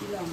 দিলাম।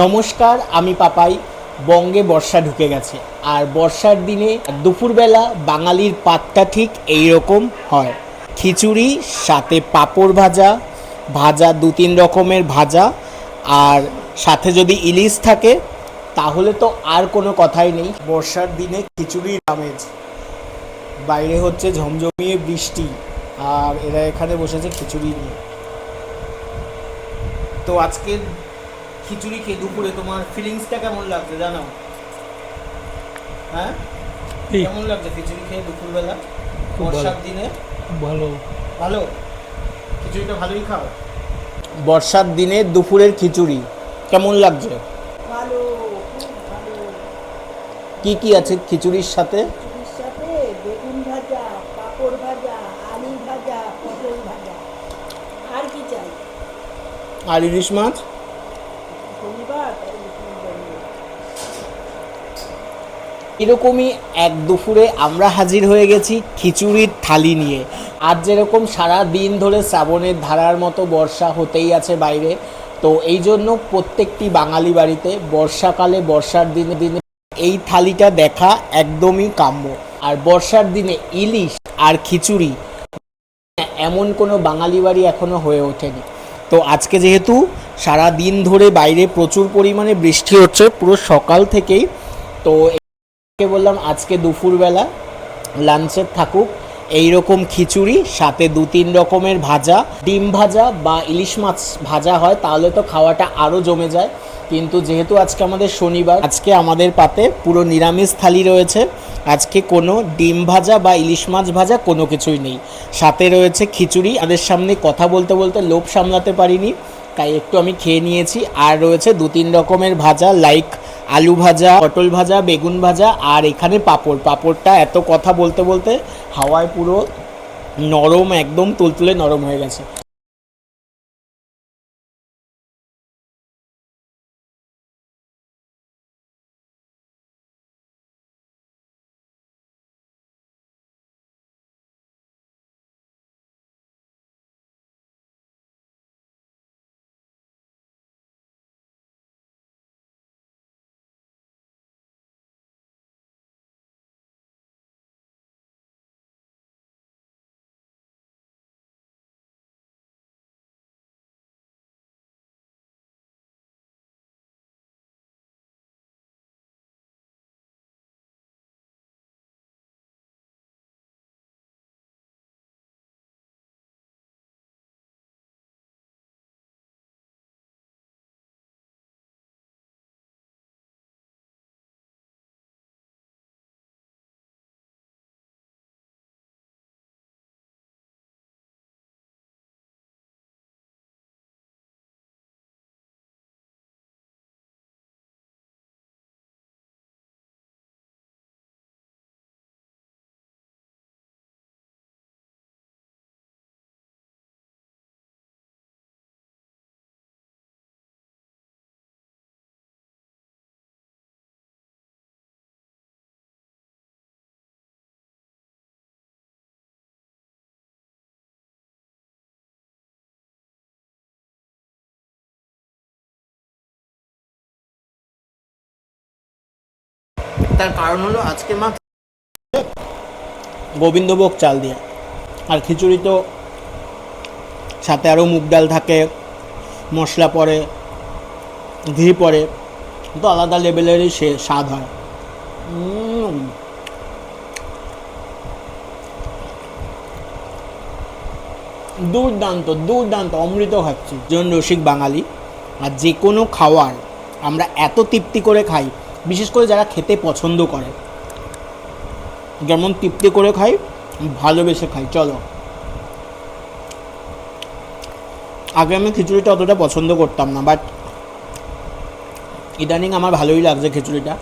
নমস্কার, আমি পাপাই। বঙ্গে বর্ষা ঢুকে গেছে, আর বর্ষার দিনে দুপুরবেলা বাঙালির পাতটা ঠিক এই রকম হয়। খিচুড়ি, সাথে পাঁপড় ভাজা, ভাজা 2-3 রকমের ভাজা, আর সাথে যদি ইলিশ থাকে তাহলে তো আর কোনো কথাই নেই। বর্ষার দিনে খিচুড়ির আমেজ। বাইরে হচ্ছে ঝমঝমিয়ে বৃষ্টি, আর এরা এখানে বসেছে খিচুড়ি নিয়ে। তো আজকে খিচুড়ি খেয়ে দুপুরে তোমার ফিলিংসটা কেমন লাগছে জানাও? হ্যাঁ, কেমন লাগছে খিচুড়ি খেয়ে দুপুরবেলা বর্ষার দিনে? ভালো। ভালো, খিচুড়িটা ভালোই খাও। বর্ষার দিনে দুপুরের খিচুড়ি কেমন লাগছে? ভালো, খুব ভালো। কি কি আছে খিচুড়ির সাথে? খিচুড়ির সাথে বেগুন ভাজা, পাঁপড় ভাজা, আলু ভাজা, পটল ভাজা। আর কি চাই? আর ইলিশ মাছ। শনিবার তাই ইলিশ মাছ বানিয়ে। এরকমই এক দুপুরে আমরা হাজির হয়ে গেছি খিচুড়ির থালি নিয়ে। আজ যেরকম সারা দিন ধরে শ্রাবণের ধারার মতো বর্ষা হতেই আছে বাইরে, তো এই জন্য প্রত্যেকটি বাঙালি বাড়িতে বর্ষাকালে বর্ষার দিনে দিনে এই থালিটা দেখা একদমই কাম্য। আর বর্ষার দিনে ইলিশ আর খিচুড়ি এমন কোনো বাঙালি বাড়ি এখনো হয়ে ওঠেনি। তো আজকে যেহেতু সারা দিন ধরে বাইরে প্রচুর পরিমাণে বৃষ্টি হচ্ছে পুরো সকাল থেকেই, তো কে বললাম আজকে দুপুরবেলা লাঞ্চের থাকুক এই রকম খিচুড়ি, সাথে 2-3 রকমের ভাজা, ডিম ভাজা বা ইলিশ মাছ ভাজা হয় তাহলে তো খাওয়াটা আরও জমে যায়। কিন্তু যেহেতু আজকে আমাদের শনিবার, আজকে আমাদের পাতে পুরো নিরামিষ থালি রয়েছে। আজকে কোনো ডিম ভাজা বা ইলিশ মাছ ভাজা কোনো কিছুই নেই, সাথে রয়েছে খিচুড়ি। তাদের সামনে কথা বলতে বলতে লোভ সামলাতে পারিনি, তাই একটু আমি খেয়ে নিয়েছি। আর রয়েছে 2-3 রকমের ভাজা, লাইক আলু ভাজা, পটল ভাজা, বেগুন ভাজা, আর এখানে পাঁপড়। পাঁপড়টা এত কথা বলতে বলতে হাওয়ায় পুরো নরম, একদম তুলতুলে নরম হয়ে গেছে। তার কারণ হলো আজকে মা গোবিন্দভোগ চাল দিয়ে, আর খিচুড়ি তো সাথে আরও মুগ ডাল থাকে, মশলা পড়ে, ঘি পড়ে, তো আলাদা লেভেলেরই সে স্বাদ হয়। দুর্দান্ত দুর্দান্ত, অমৃত খাচ্ছি। একজন রসিক বাঙালি, আর যে কোনো খাওয়ার আমরা এত তৃপ্তি করে খাই, বিশেষ করে যারা খেতে পছন্দ করে, যেমন তৃপ্তি করে খাই, ভালোবেসে খাই। চলো, আগে আমি খিচুড়িটা অতটা পছন্দ করতাম না, বাট ইদানিং আমার ভালোই লাগছে খিচুড়িটা।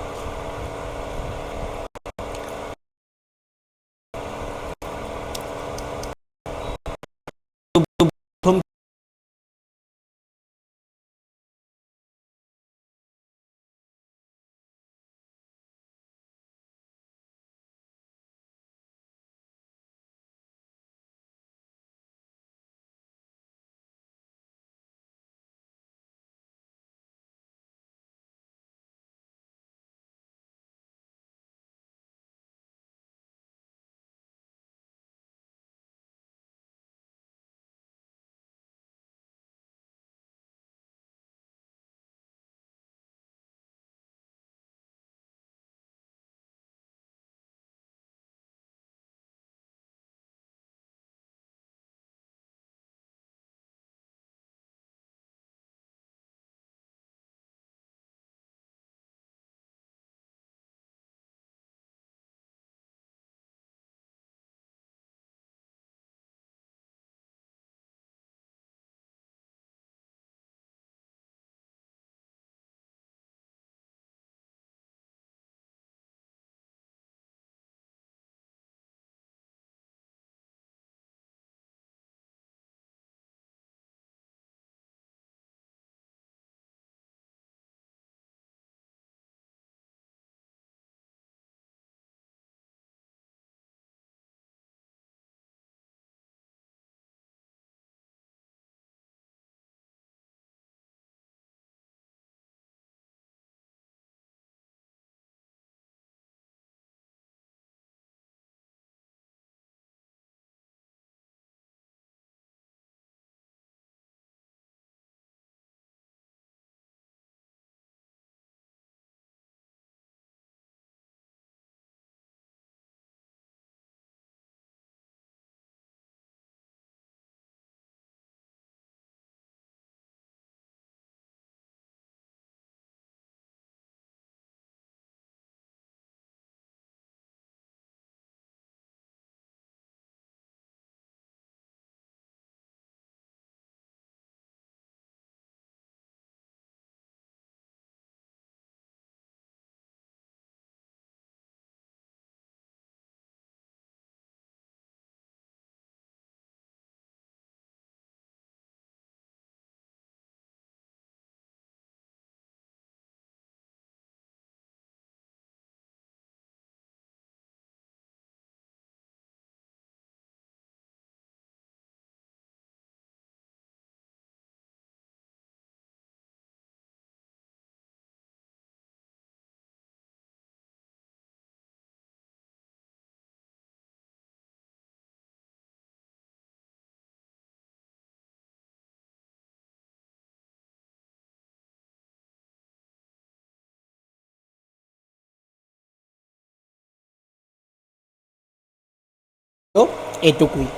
তো এটুকুই।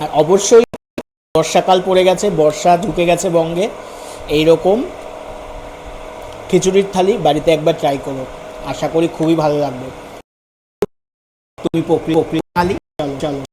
আর অবশ্যই বর্ষাকাল পড়ে গেছে, বর্ষা ঢুকে গেছে বঙ্গে, এইরকম খিচুড়ির থালি বাড়িতে একবার ট্রাই করো, আশা করি খুবই ভালো লাগবে। তুমি পকরি থালি, চলো চলো।